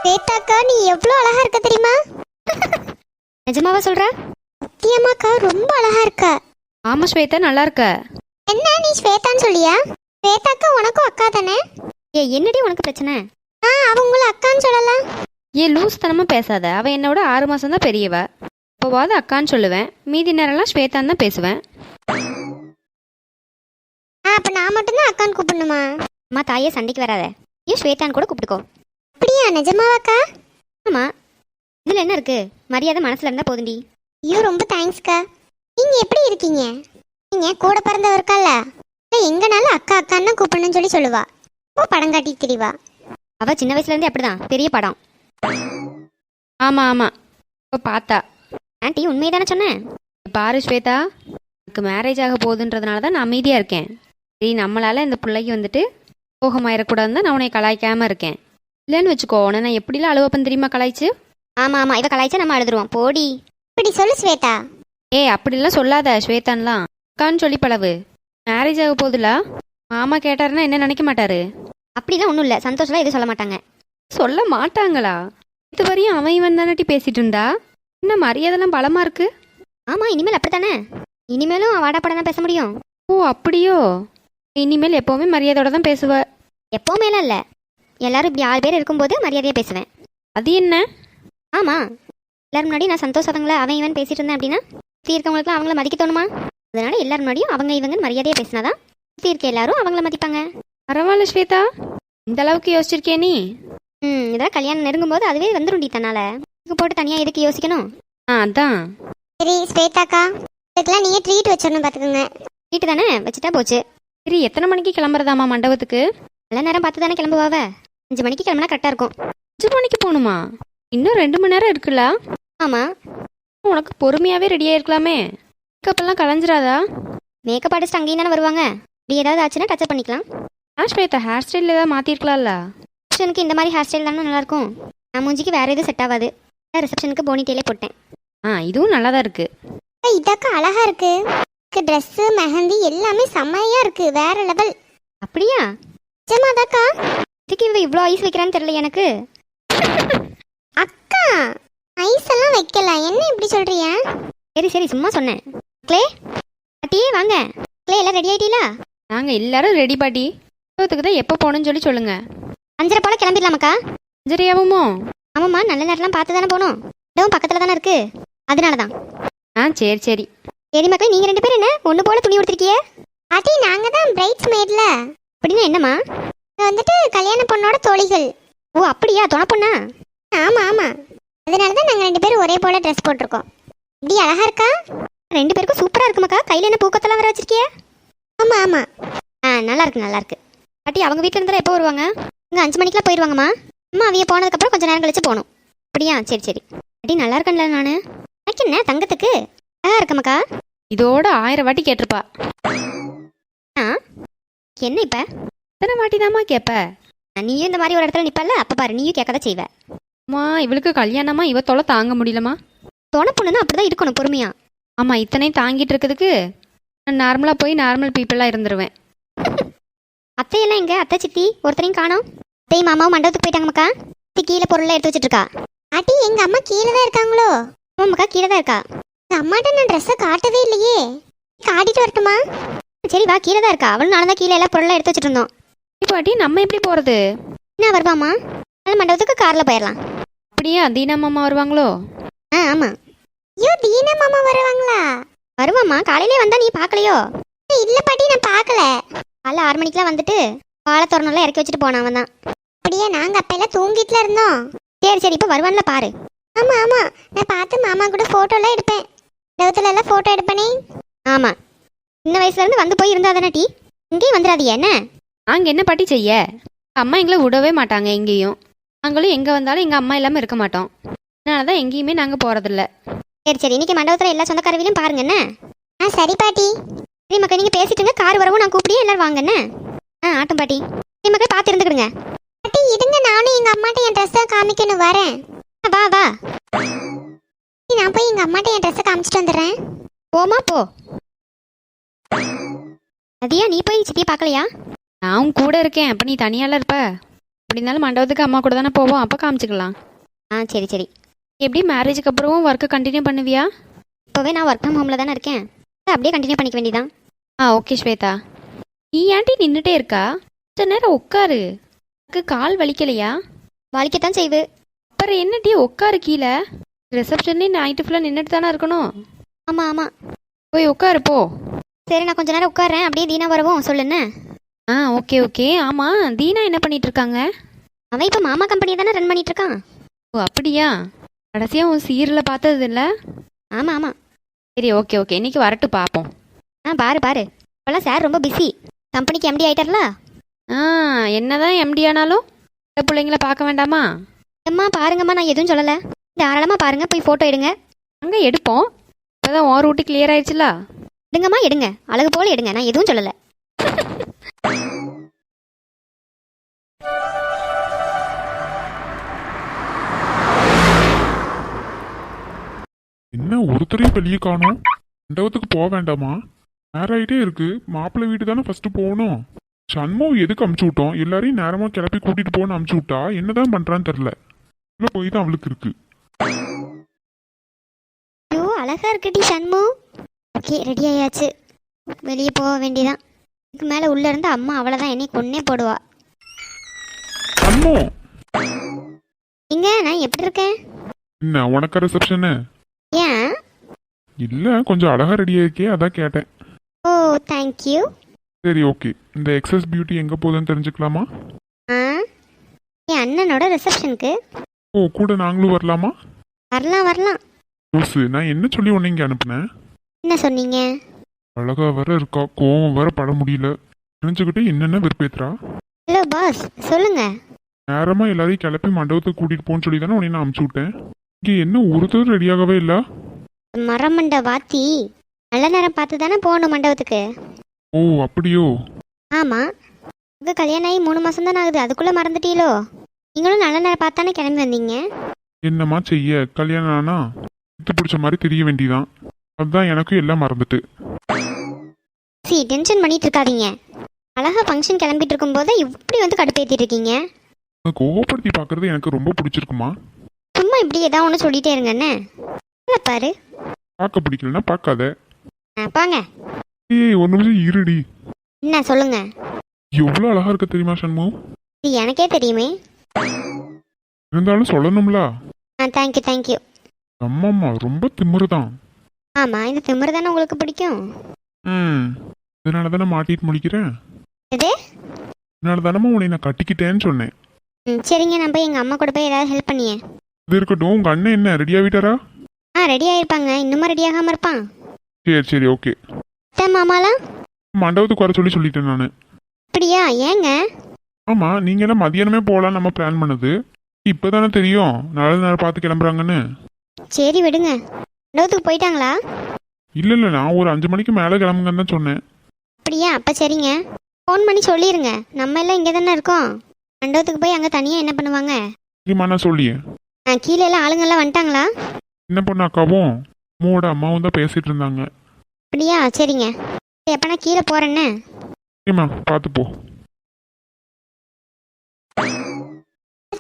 ஸ்வேதாக்கா, நீ எவ்வளவு அழகா இருக்க தெரியுமா? நிஜமாவா சொல்ற? சத்தியமாக்கா, ரொம்ப அழகா இருக்க. ஆமா ஸ்வேதா, நல்லா இருக்க. என்ன நீ ஸ்வேதான்னு சொல்லியா? ஸ்வேதாக்கா உனக்கும் அக்கா தானே? என்னடி உனக்கு பிரச்சனை? அவ உங்களை அக்கான்னு சொல்லலாம். லூஸ் தனமா பேசாத. அவ என்னோட 6 மாசம் தான் பெரியவ. இப்போவாது அக்கான்னு சொல்லுவேன், மீதி நேரம்லாம் ஸ்வேதான் தான் பேசுவேன். அப்ப நான் மட்டும்தான் அக்கான்னு கூப்பிடணுமா? அம்மா தாயே, சண்டைக்கு வராத. ஸ்வேதான் கூட கூப்பிட்டுக்கோ. அப்படியா? நிஜமாவாக்கா? ஆமா, இதுல என்ன இருக்கு? மரியாதை மனசுல இருந்தா போதுண்டி. ஐயோ, ரொம்ப தேங்க்ஸ்க்கா. நீங்க எப்படி இருக்கீங்க? நீங்க கூட பிறந்தவ இருக்கால, எங்கனாலும் அக்கா அக்கான்னு கூப்பிடணும்னு சொல்லுவா. படம் காட்டி திரிவா. அவ சின்ன வயசுல இருந்தே அப்படிதான், பெரிய படம். ஆமா ஆமா, இப்போ பார்த்தா. ஆண்டி உண்மையதானே சொன்னேன். பாரு ஸ்வேதா, எனக்கு மேரேஜ் ஆக போகுதுன்றதுனால தான் நான் அமைதியா இருக்கேன். சரி, நம்மளால இந்த பிள்ளைக்கு வந்துட்டு போகமாயிடக்கூடாதுன்னு தான் நான் உன்னை கலாய்க்காம இருக்கேன். இல்லைன்னு வச்சுக்கோ, உன்னை நான் எப்படிலாம் அழுவப்பன் தெரியுமா கலாய்ச்சு. ஆமா ஆமா, இவ கலாய்ச்சா நம்ம அழுதுருவோம். போடி. இப்படி சொல்லு ஸ்வேதா. அப்படிலாம் சொல்லாத ஸ்வேதான்லாம். அக்கான்னு சொல்லி பழவு. மேரேஜ் ஆக போகுதுல, மாமா கேட்டாருன்னா என்ன நினைக்க மாட்டாரு? அப்படிலாம் ஒன்றும் இல்லை, சந்தோஷம்லாம் எதுவும் சொல்ல மாட்டாங்க. சொல்ல மாட்டாங்களா? இது வரையும் அவன் இவன் தானட்டி பேசிட்டு இருந்தா, என்ன மரியாதைலாம் பலமா இருக்கு? ஆமா, இனிமேல் அப்படித்தானே. இனிமேலும் வாடா படம் தான் பேச முடியும். ஓ அப்படியோ? இனிமேல் எப்பவுமே மரியாதையோட தான் பேசுவ? எப்பவுமேலாம் இல்லை, எல்லாரும் இப்படி 6 பேர் இருக்கும்போது மரியாதையாக பேசுவேன். அது என்ன? ஆமா, எல்லாரும் முன்னாடி நான் சந்தோஷவங்களை அவன் இவன் பேசிட்டு இருந்தேன் அப்படின்னா சுற்றி இருக்கவங்களுக்குலாம் அவங்கள மதிக்க தோணுமா? அதனால எல்லாரும் முன்னாடியும் அவங்க இவங்க மரியாதையாக பேசினாதான் சுற்றி இருக்க எல்லாரும் அவங்கள மதிப்பாங்க. பரவாயில்ல ஸ்வேதா, இந்த அளவுக்கு யோசிச்சிருக்கே நீ. இதான் கல்யாணம் நெருங்கும் போது அதுவே வந்துருண்டி தன்னால. இதுக்கு போட்டு தனியாக எதுக்கு யோசிக்கணும்? அதான். சரி ஸ்வேதாக்கா, இதுக்கெல்லாம் நீயே ட்ரீட் வச்சிடணும் பார்த்துக்கோங்க. ட்ரீட் தானே, வச்சுட்டா போச்சு. சரி, எத்தனை மணிக்கு கிளம்புறதாமா மண்டபத்துக்கு? நல்ல நேரம் பார்த்து தானே கிளம்புவாவ. 5 மணிக்கு கிளம்புனா கரெக்டாக இருக்கும். 5 மணிக்கு போகணுமா? இன்னும் 2 மணி நேரம் இருக்குல்ல? ஆமாம். உனக்கு பொறுமையாகவே ரெடியாக இருக்கலாமே. மேக்கப்பெல்லாம் கலைஞ்சிராதா? மேக்கப் ஆர்டிஸ்ட் அங்கேயும் தானே வருவாங்க. இப்படி ஏதாவது ஆச்சுன்னா டச்சப் பண்ணிக்கலாம். ஸ்வேதா, ஹேர் ஸ்டைல் ஏதாவது மாற்றிருக்கலாம்ல? ரிசப்ஷனுக்கு இந்த மாதிரி ஹேர் ஸ்டைல் தானே நல்லாயிருக்கும். நான் மூஞ்சிக்கு வேறு எதுவும் செட் ஆகாது. ரிசப்ஷனுக்கு போனிட்டேலே போட்டேன். இதுவும் நல்லா தான் இருக்கு. இதாக்கா அழகா இருக்கு. ட்ரெஸ்ஸு மெஹந்தி எல்லாமே செம்மையா இருக்கு, வேற லெவல். அப்படியா? நிஜமாதாக்கா? இதுக்கு இவ இவ்வளோ ஐஸ் வைக்கிறான்னு தெரியல எனக்கு. அக்கா, ஐஸ் எல்லாம் வைக்கல, என்ன இப்படி சொல்றியா? சரி சரி, சும்மா சொன்னேன். க்ளே பாட்டியே வாங்க. க்ளே எல்லாம் ரெடி ஆயிட்டீங்களா? நாங்கள் எல்லாரும் ரெடி பாட்டி. தான் எப்போ போகணும்னு சொல்லுங்க. 5:30 போல கிளம்பிடலாமாக்கா? 5:30 ஆகுமோ? ஆமாம்மா, நல்ல நேரம்லாம் பார்த்து தானே போகணும். இடவும் பக்கத்தில் தானே இருக்கு, அதனால தான். சரி சரி. சரி மக்களே, நீங்கள் 2 பேரும் என்ன ஒன்று போல துணி கொடுத்துருக்கியே? பாட்டி, நாங்க தான் பிரைட்ஸ் மேட்ல. அப்படின்னா என்னம்மா? வந்துட்டு கல்யாண பொண்ணோட தோழிகள். ஓ அப்படியா, துணை பொண்ணா? ஆமா ஆமா, அதனால தான் நாங்கள் 2 பேரும் ஒரே போல ட்ரெஸ் போட்டிருக்கோம். இப்படி அழகா இருக்கா? 2 பேருக்கும் சூப்பராக இருக்குமாக்கா. கையில் என்ன பூக்கத்தெல்லாம் வர வச்சிருக்கியே? ஆமா ஆமா. நல்லா இருக்கு நல்லா இருக்கு. பாட்டி, அவங்க வீட்டில் இருந்தால் எப்போ வருவாங்க? இங்கே 5 மணிக்கெலாம் போயிடுவாங்கம்மா. அம்மா அவங்க போனதுக்கப்புறம் கொஞ்சம் நேரம் கழிச்சு போகணும். அப்படியா? சரி சரி. பாட்டி, நல்லா இருக்கேன்ல நான். எனக்கு என்ன தங்கத்துக்கு அழகா இருக்கமாக்கா. இதோட 1000 வாட்டி கேட்டிருப்பா. என்ன இப்போ எத்தனை வாட்டி தாம்மா கேட்ப? நீயும் இந்த மாதிரி ஒரு இடத்துல நிற்பல, அப்போ பாரு நீயும் கேட்கதான் செய்வ. அம்மா, இவளுக்கு கல்யாணமா இவ தொலை தாங்க முடியலம்மா. தொலை பொண்ணுன்னா அப்படிதான் இருக்கணும், பொறுமையா. ஆமாம், இத்தனையும் தாங்கிட்டு இருக்கிறதுக்கு நான் நார்மலாக போய் நார்மல் பீப்புளாக இருந்துருவேன். அத்தையெல்லாம் எங்க? அத்தை சித்தி ஒருத்தரையும் காணோம். அத்தையும் மாமாவும் மண்டபத்துக்கு போயிட்டாங்கம்மாக்கா. கீழே பொருள்லாம் எடுத்து வச்சுட்டு இருக்கா. ஆட்டி, எங்க அம்மா கீழே தான் இருக்காங்களோ? ஆமாம்மாக்கா, கீழே தான் இருக்கா. அம்மாட்ட நான் ட்ரெஸ்ஸை காட்டவே இல்லையே, காட்டிட்டு வரட்டுமா? சரி வா, கீழே தான் இருக்கா. அவளும் நானும் தான் கீழே எல்லாம் பொருள்லாம் எடுத்து வச்சுட்டு இருந்தோம். பாட்டி, நம்ம எப்படி போகிறது? என்ன வருவாம்மா? அந்த மண்டபத்துக்கு காரில் போயிடலாம். அப்படியா? தீனா மாமா வருவாங்களோ? ஆமாம். ஐயோ, தீனா மாமா வருவாங்களா? வருவாம்மா, காலையிலே வந்தா நீ பார்க்கலையோ? இல்லை பாட்டி, நான் பார்க்கல. காலைல 6 மணிக்கெலாம் வந்துட்டு வாழை தோரணெல்லாம் இறக்கி வச்சுட்டு போனான் அவன் தான். அப்படியே? நாங்கள் அப்போ எல்லாம் தூங்கிட்டுல இருந்தோம். சரி சரி, இப்போ வருவான்ல பாரு. ஆமாம் ஆமாம், நான் பார்த்து மாமா கூட ஃபோட்டோலாம் எடுப்பேன். இடத்துல எல்லாம் ஃபோட்டோ எடுப்பேனே. ஆமாம், சின்ன வயசுலேருந்து வந்து போய் இருந்தா தானே டீ. இங்கேயும் வந்துடாதீங்க என்ன? நாங்கள் என்ன பாட்டி செய்ய? அம்மா எங்களை விடவே மாட்டாங்க எங்கேயும். நாங்களும் எங்கே வந்தாலும் எங்கள் அம்மா இல்லாமல் இருக்க மாட்டோம். அதனால தான் எங்கேயுமே நாங்கள் போகிறதில்ல. சரி சரி, இன்னைக்கு மண்டபத்தில் எல்லா சொந்தக்காரவிலையும் பாருங்க என்ன. சரி பாட்டி. சரி மக்கள், நீங்கள் பேசிட்டுங்க, கார் வரவும் நான் கூப்பிடியே எல்லாரும் வாங்க என்ன. ஆட்டும் பாட்டி. சரி மக்கள், பார்த்து இருந்துக்கிடுங்க. பாட்டி இருங்க, நானும் எங்கள் அம்மாட்ட என் ட்ரெஸ்ஸை காமிக்கணும், வரேன். வா வா. நான் போய் எங்கள் அம்மாட்ட என் ட்ரெஸ்ஸை காமிச்சிட்டு வந்துடுறேன். போமா போ. அதியா நீ போய் சித்தியை பார்க்கலையா? நான் கூட இருக்கேன். அப்போ நீ தனியால இருப்ப. அப்படி இருந்தாலும் மண்டபத்துக்கு அம்மா கூட தானே போவோம், அப்போ காமிச்சிக்கலாம். சரி சரி. எப்படி மேரேஜுக்கு அப்புறம் ஒர்க்கு கண்டினியூ பண்ணுவியா? இப்போவே நான் ஒர்க் ஃப்ரம் ஹோமில் தானே இருக்கேன், அப்படியே கண்டினியூ பண்ணிக்க வேண்டியதான். ஓகே ஸ்வேதா. நீ ஏன்டி நின்றுட்டே இருக்கா? கொஞ்ச நேரம் உட்காரு. எனக்கு கால் வலிக்கலையா? வலிக்கத்தான் செய்வு. அப்புறம் என்னடி உட்காரு கீழே. ரிசப்ஷன்லேயே நைட்டு ஃபுல்லாக நின்றுட்டு தானே இருக்கணும். ஆமாம் ஆமாம். போய் உட்காரு போ. சரி நான் கொஞ்ச நேரம் உட்காரேன், அப்படியே தீனா வரவும் சொல்லுன்னு. Okay okay. ஆமாம், தீனா என்ன பண்ணிட்டு இருக்காங்க? அவன் இப்போ மாமா கம்பெனியை தானே ரன் பண்ணிட்டு இருக்கான். ஓ அப்படியா? கடைசியாக உன் சீரில் பார்த்தது இல்லை? ஆமாம் ஆமாம். சரி ஓகே ஓகே, இன்னைக்கு வரட்டு பார்ப்போம். பாரு பாரு, இப்போல்லாம் சார் ரொம்ப பிஸி, கம்பெனிக்கு எம்டி ஆயிட்டார்ல. என்னதான் எம்டி ஆனாலும் இந்த பிள்ளைங்கள பார்க்க வேண்டாமா? அம்மா பாருங்கம்மா, நான் எதுவும் சொல்லலை, தாராளமாக பாருங்க, போய் ஃபோட்டோ எடுங்க. அங்கே எடுப்போம். இப்போதான் ஓர் ரூட்டு கிளியர் ஆயிடுச்சுல. எடுங்கம்மா எடுங்க, அழகு போல எடுங்க, நான் எதுவும் சொல்லலை. என்ன ஒருத்தரையும் வெளியே காணோம்? மண்டபத்துக்கு போக வேண்டாமா? நேரம் ஆகிட்டே இருக்கு. மாப்பிள்ளை வீட்டு தானே ஃபர்ஸ்ட் போகணும். சண்முகம் எதுக்கு அமுச்சு விட்டோம்? எல்லாரையும் நேரமா கிளப்பி கூட்டிட்டு போன்னு அமுச்சு விட்டா என்னதான் பண்றான்னு தெரியல. உள்ள போய் தான் அவளுக்கு இருக்கு. ஐயோ அழகா இருக்குடி சண்மு. ஓகே ரெடி ஆயாச்சு, வெளியே போக வேண்டியதான். இதுக்கு மேலே உள்ள இருந்து அம்மா அவ்வளோதான் என்னை கொன்னே போடுவா. சண்முகம் இங்க நான் எப்படி இருக்கேன்? என்ன உனக்கு ரிசப்ஷனு? ஏன்? இல்ல கொஞ்சம் அழகா ரெடியா இருக்கே, அதான் கேட்டேன். ஓ தேங்க்யூ. சரி ஓகே. இந்த எக்ஸஸ் பியூட்டி எங்க போகுதுன்னு தெரிஞ்சுக்கலாமா? என் அண்ணனோட ரிசப்ஷனுக்கு. ஓ கூட நாங்களும் வரலாமா? வரலாம் வரலாம். லூசு, நான் என்ன சொல்லி உன்னை இங்க அனுப்புனேன்? என்ன சொன்னீங்க? அழகா வர இருக்கா, கோவம் வர பட முடியல, தெரிஞ்சுக்கிட்டு என்னென்ன வெறுப்பேத்துறா. ஹலோ பாஸ் சொல்லுங்க. நேரமா எல்லாரையும் கிளப்பி மண்டபத்துக்கு கூட்டிட்டு போன்னு சொல்லி தானே உன்னை நான் அனுப்பிச்சு விட்டேன். இங்க என்ன ஒருத்தர் ரெடியாகவே இல்ல? மரமண்ட வாத்தி, நல்ல நேரம் பார்த்து தானே போகணும் மண்டபத்துக்கு. ஓ அப்படியோ? ஆமாம், உங்கள் கல்யாணம் ஆகி 3 மாதம் தானே ஆகுது, அதுக்குள்ளே மறந்துட்டீங்களோ? நீங்களும் நல்ல நேரம் பார்த்தானே கிளம்பி வந்தீங்க. என்னம்மா செய்ய, கல்யாணம் ஆனா இத்து பிடிச்ச மாதிரி தெரிய வேண்டிதான். அதுதான் எனக்கும் எல்லாம் மறந்துட்டு. டென்ஷன் பண்ணிட்டு இருக்காதீங்க. அழகா ஃபங்க்ஷன் கிளம்பிட்டு இருக்கும்போது இப்படி வந்து கடுப்பேற்றிட்டு இருக்கீங்க. கோவப்படுத்தி பார்க்கறது எனக்கு ரொம்ப பிடிச்சிருக்குமா? சும்மா இப்படி ஏதாவது ஒன்று சொல்லிட்டே இருங்கண்ணே. இல்லை பாரு, பார்க்க பிடிக்கலன்னா பார்க்காத. பாங்க. ஏய் ஒரு நிமிஷம் இருடி. என்ன சொல்லுங்க. எவ்வளோ அழகா இருக்க தெரியுமா சண்முகம்? இது எனக்கே தெரியுமே. இருந்தாலும் சொல்லணும்ல. Thank you thank you. அம்மாம்மா ரொம்ப திமிருதான். ஆமாம், இந்த திமிரு தானே உங்களுக்கு பிடிக்கும். இதனால தானே மாட்டிட்டு முடிக்கிறேன். எது? இதனால தானே உன்னை நான் கட்டிக்கிட்டேன்னு சொன்னேன். சரிங்க, நான் போய் எங்கள் அம்மா கூட போய் ஏதாவது ஹெல்ப் பண்ணியேன். இது இருக்கட்டும், உங்க அண்ணன் என்ன ரெடி ஆகிட்டாரா? ரெடி ஆகிருப்பாங்க, இன்னுமா ரெடி ஆகாமல் இருப்பான். சரி சரி ஓகே. மாமாலாம் மண்டபத்துக்கு வர சொல்லிட்டேன் நான். அப்படியா? ஏங்க? ஆமா, நீங்க எல்லாம் மதியானமே போகலாம் நம்ம பிளான் பண்ணது. இப்பதானே தெரியும் நல்ல நேரம் பார்த்து கிளம்புறாங்கன்னு. சரி விடுங்க. மண்டபத்துக்கு போயிட்டாங்களா? இல்ல நான் ஒரு 5 மணிக்கு மேலே கிளம்புங்கன்னு தான் சொன்னேன். அப்படியா? அப்போ சரிங்க, ஃபோன் பண்ணி சொல்லிடுங்க. நம்ம எல்லாம் இங்கே தானே இருக்கோம். மண்டபத்துக்கு போய் அங்கே தனியாக என்ன பண்ணுவாங்க? சரிம்மா நான் சொல்லியேன். கீழே எல்லாம் ஆளுங்கெல்லாம் வந்துட்டாங்களா? என்ன பண்ண அக்காவும் அம்மாவோட அம்மாவும் தான் பேசிட்டு இருந்தாங்க. அப்படியா? சரிங்க, எப்போ நான் கீழே போகிறேன்னு. சரிம்மா பார்த்து போ.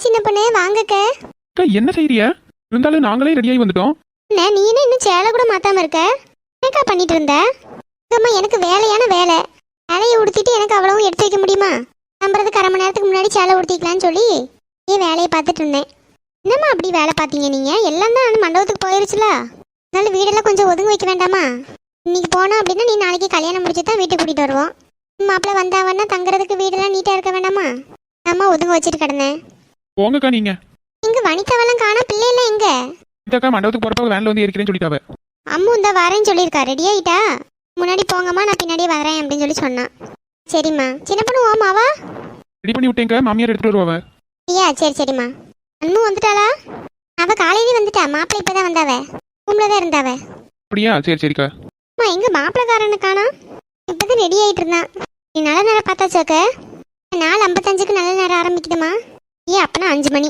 சின்ன பொண்ணு வாங்கக்க. என்ன செய்யறிய? இருந்தாலும் நாங்களே ரெடியாகி வந்துட்டோம். என்ன நீ என்ன இன்னும் சேலை கூட மாத்தாம இருக்க? என்னக்கா பண்ணிட்டு இருந்த? அம்மா எனக்கு வேலையான வேலை, வேலையை உடுத்திட்டு எனக்கு அவ்வளவும் எடுத்து வைக்க முடியுமா? நம்புறதுக்கு 1/2 மணி நேரத்துக்கு முன்னாடி சேலை உடுத்திக்கலான்னு சொல்லி வேலையை பார்த்துட்டு இருந்தேன். என்னம்மா அப்படி வேலை பார்த்தீங்க நீங்க? எல்லாம் தான் மண்டபத்துக்கு போயிருச்சுல, அதனால வீடெல்லாம் கொஞ்சம் ஒதுங்க வைக்க வேண்டாமா? இன்னைக்கு போனோம் அப்படின்னா நீ நாளைக்கு கல்யாணம் முடிச்சு தான் வீட்டுக்கு கூட்டிட்டு வருவோம். மாப்பிள்ள வந்தாவன்னா தங்குறதுக்கு வீடெல்லாம் நீட்டா இருக்க வேண்டாமா? அம்மா ஒதுங்க வச்சுட்டு கிடந்தேன். போங்கக்கா. நீங்க இங்க வனிதாவெல்லாம் காணா, பிள்ளைலாம் எங்க? இதாக்கா மண்டபத்துக்கு போறப்ப வேன்ல வந்து ஏறிக்கிறேன்னு சொல்லிட்டாவ. அம்மு இந்த வரேன்னு சொல்லியிருக்கா. ரெடி ஆயிட்டா? முன்னாடி போங்கம்மா, நான் பின்னாடியே வரேன் அப்படின்னு சொல்லி சொன்னான். சரிம்மா. சின்ன பொண்ணு ஓமாவா? ரெடி பண்ணி விட்டேங்க, மாமியார் எடுத்துட்டு வருவாவ. ஐயா சரி சரிம்மா. அம்மு வந்துட்டாளா? அவ காலையிலே வந்துட்டா, மாப்பிள்ளை இப்பதான் வந்தாவ, ரூம்ல தான் இருந்தாவ. அப்படியா? சரி சரிக்கா. அம்மா எங்க மாப்பிள்ளைக்காரனு காணா? இப்பதான் ரெடி ஆயிட்டு இருந்தான். நீ நல்ல நேரம் பார்த்தாச்சாக்க? 4:55க்கு நல்ல நேரம் ஆரம்பிக்குதுமா. அப்பனா 5 மணி.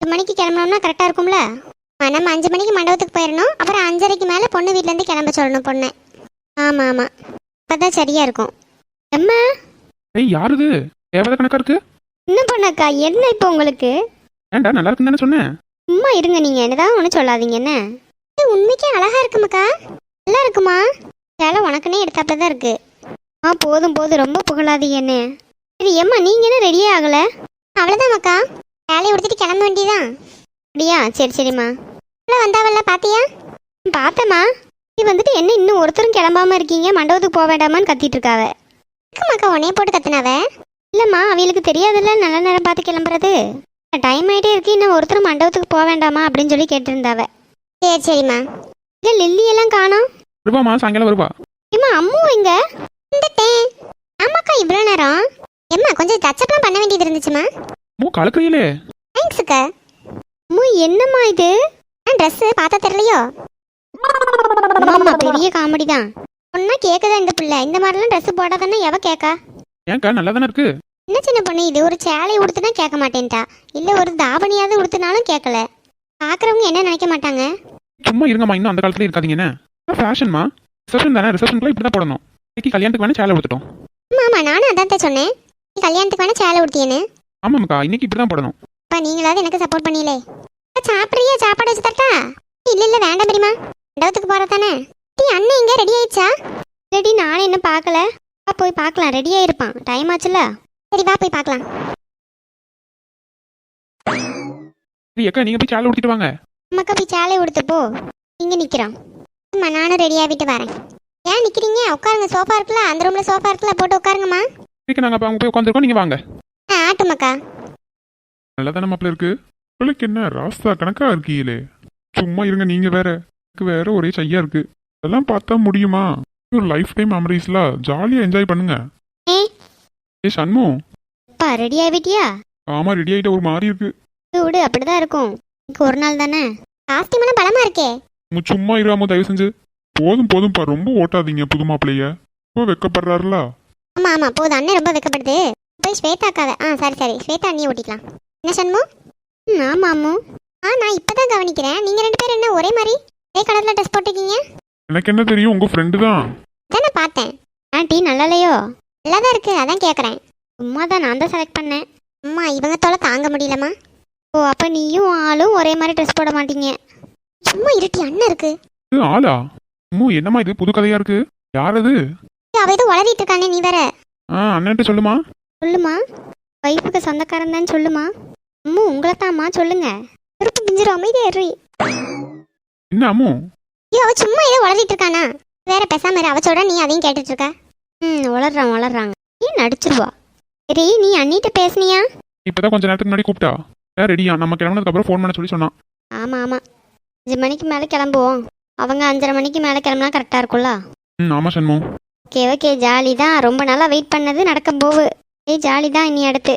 2 மணிக்கு கிளம்பணும்னா கரெக்டா இருக்கும்ல. நம்ம 5 மணிக்கு மண்டபத்துக்கு போயிடணும். அப்புறம் 5:30க்கு மேலே பொண்ணு வீட்டிலேருந்து கிளம்ப சொல்லணும் பொண்ணை. ஆமாம் ஆமாம், அப்பதான் சரியா இருக்கும். அம்மா ஏய் யார் இது தேவத கணக்கா இருக்கு. என்ன பண்ணக்கா என்ன இப்போ உங்களுக்கு? ஏன்டா நல்லா இருக்குன்னு தானே சொன்னேன். சும்மா இருங்க நீங்க என்னதான் ஒன்றும் சொல்லாதீங்க என்ன. இது உண்மைக்கே அழகா இருக்குமாக்கா. நல்லா இருக்குமா? சேலை உனக்குன்னே எடுத்தாப்புல தான் இருக்கு. போதும் போதும் ரொம்ப புகழாதீங்க என்ன. சரி ஏம்மா நீங்க என்ன ரெடியே ஆகல? அவ்வளோதான் மக்கா. வேலையை உடுத்திட்டு கிளம்ப வேண்டியதான். அப்படியா சரி சரிம்மா. வந்தாவல்ல பாத்தியா? பார்த்தம்மா. நீ வந்துட்டு என்ன இன்னும் ஒருத்தரும் கிளம்பாம இருக்கீங்க, மண்டபத்துக்கு போக வேண்டாமான்னு கத்திட்டு இருக்காவ. மக்கா உன்னைய போட்டு கத்துனாவ. இல்லம்மா அவங்களுக்கு தெரியாதுல்ல நல்ல நேரம் பார்த்து கிளம்புறது. டைம் ஆயிட்டே இருக்கு, இன்னும் ஒருத்தரும் மண்டபத்துக்கு போக வேண்டாமா அப்படின்னு சொல்லி கேட்டிருந்தாவ. சரி சரிம்மா. இல்ல லில்லி எல்லாம் காணோம். வருவாமா சாயங்காலம் வருவா. ஏம்மா அம்மு எங்க? வந்துட்டேன். ஆமாக்கா இவ்வளோ நேரம். எம்மா கொஞ்சம் டச்சப்லாம் பண்ண வேண்டியது இருந்துச்சுமா. கலக்குறீங்களே. தேங்க்ஸுக்கா. அம்மு என்னம்மா இது? ட்ரெஸ் பார்த்தா தெரியலையோ? ஆமா பெரிய காமெடி தான். ஒன்னா கேக்குதா இந்த பிள்ளை? இந்த மாதிரிலாம் ட்ரெஸ் போடாதானே எவ கேக்கா? ஏன்க்கா நல்லா தானே இருக்கு. என்ன சின்ன பொண்ணு இது? ஒரு சேலை உடுத்துனா கேட்க மாட்டேன்ட்டா, இல்ல ஒரு தாவணியாவது உடுத்தினாலும் கேட்கல. பாக்குறவங்க என்ன நினைக்க மாட்டாங்க? சும்மா இருங்கம்மா, இன்னும் அந்த காலத்துல இருக்காதீங்க என்ன. ஃபேஷன்மா, ரிசப்ஷன் தானே, ரிசப்ஷனுக்குலாம் இப்படி தான் போடணும். இன்னைக்கு கல்யாணத்துக்கு வேணா சேலை கொடுத்துட்டோம். ஆமா நானும் அதான் தான் சொன்னேன், நீ கல்யாணத்துக்கு வேணா சேலை உடுத்தியேன்னு. ஆமாம்க்கா இன்னைக்கு இப்படி தான் போடணும். அப்ப நீங்களாவது எனக்கு சப்போர்ட் பண்ணீங்களே. சாப்பிட்றியா? சாப்பாடு வச்சு தரட்டா? இல்ல இல்ல வேண்டாம் பெரியமா, மண்டபத்துக்கு போறதானே. டீ அண்ணன் இங்க ரெடி ஆயிடுச்சா? ரெடி நானும் என்ன பார்க்கல. போய் பார்க்கலாம், ரெடியா இருப்பான், டைம் ஆச்சுல. சரி வா போய் பார்க்கலாம். அக்கா நீங்க போய் சேலை உடுத்திட்டு வாங்க. நமக்கு போய் சேலை உடுத்து போ. இங்க நிக்கிறோம். அம்மா நானும் ரெடி ஆகிட்டு வரேன். ஏன் நிக்கிறீங்க? உட்காருங்க, சோஃபா இருக்குல்ல, அந்த ரூம்ல சோஃபா இருக்குல்ல, போட்டு உட்காருங்கம்மா. சரி நாங்க அப்ப அங்க போய் உட்காந்துருக்கோம், நீங்க வாங்க. ஆட்டுமாக்கா. நல்லா தானே மாப்பிள்ள இருக்கு. உங்களுக்கு என்ன ராஸ்தா கணக்கா இருக்கீங்களே. சும்மா இருங்க நீங்க வேற. எனக்கு வேற ஒரே சையா இருக்கு. அதெல்லாம் பார்த்தா முடியுமா? ஒரு லைஃப் டைம் மெமரிஸ்ல ஜாலியா என்ஜாய் பண்ணுங்க. ஏ சண்மு. அப்பா ரெடி ஆகிட்டியா? ஆமா ரெடி ஆயிட்ட. ஒரு மாதிரி இருக்கு. விடு அப்படிதான் இருக்கும், இன்னைக்கு ஒரு நாள் தானே. காஸ்டியூம் எல்லாம் பலமா இருக்கே. சும்மா இராம தயவு செஞ்சு. போதும் போதும்பா, ரொம்ப ஓட்டாதீங்க புது மாப்பிள்ளைய. ரொம்ப வெக்கப்படுறாருல. ஆமா ஆமா போதும், அண்ணன் ரொம்ப வெக்கப்படுது. போய் ஸ்வேதாக்காவ. சரி சரி ஸ்வேதா அண்ணியை ஓட்டிக்கலாம். என்ன சண்மு? ஆமா அம்மு. நான் இப்பதான் கவனிக்கிறேன், நீங்க ரெண்டு பேரும் என்ன ஒரே மாதிரி ஒரே கலர்ல ட்ரெஸ் போட்டிருக்கீங்க? எனக்கு என்ன தெரியும், உங்க ஃப்ரெண்டு தான். தானே பார்த்தேன். டீ நல்லா இல்லையோ? நல்லாதான் இருக்கு, அதான் கேக்குறேன். சும்மா தான் நான் தான் செலக்ட் பண்ணேன். அம்மா இவங்க தொலை தாங்க முடியலம்மா. ஓ அப்ப நீயும் ஆளும் ஒரே மாதிரி ட்ரெஸ் போட மாட்டீங்க. சும்மா இருட்டி, அண்ணன் இருக்கு. இது ஆளா? என்னம்மா இது புது கதையா இருக்கு. யார் அது? அவ ஏதோ வளரிட்டு இருக்கானே, நீ வேற. அண்ணன்ட்டு சொல்லுமா. சொல்லுமா, வைஃபுக்கு சொந்தக்காரன் தான் சொல்லுமா. அம்மு உங்களை தாம்மா சொல்லுங்க. திருப்பி பிஞ்சிரும், அமைதியா ஏறி. என்ன அம்மு? ஐயோ அவ சும்மா ஏதோ வளரிட்டு இருக்கானா. வேற பேசாம இரு, அவ சொல்ற நீ அதையும் கேட்டுட்டு இருக்க. வளர்றாங்க. நீ நடிச்சிருவா. சரி நீ அண்ணிட்ட பேசுனியா? இப்பதான் கொஞ்ச நேரத்துக்கு முன்னாடி கூப்பிட்டா. ரெடியா நம்ம கிளம்புனதுக்கு அப்புறம் ஃபோன் பண்ண சொல்லி சொன்னான். ஆமா 5 மணிக்கு மேலே கிளம்புவோம். அவங்க 5:30 மணிக்கு மேலே கிளம்புனா கரெக்டாக இருக்கும்ல. ஆமா சண்மு. ஓகே ஜாலி தான். ரொம்ப நாளாக வெயிட் பண்ணது நடக்க போவு. ஜாலி தான் இனி அடுத்து.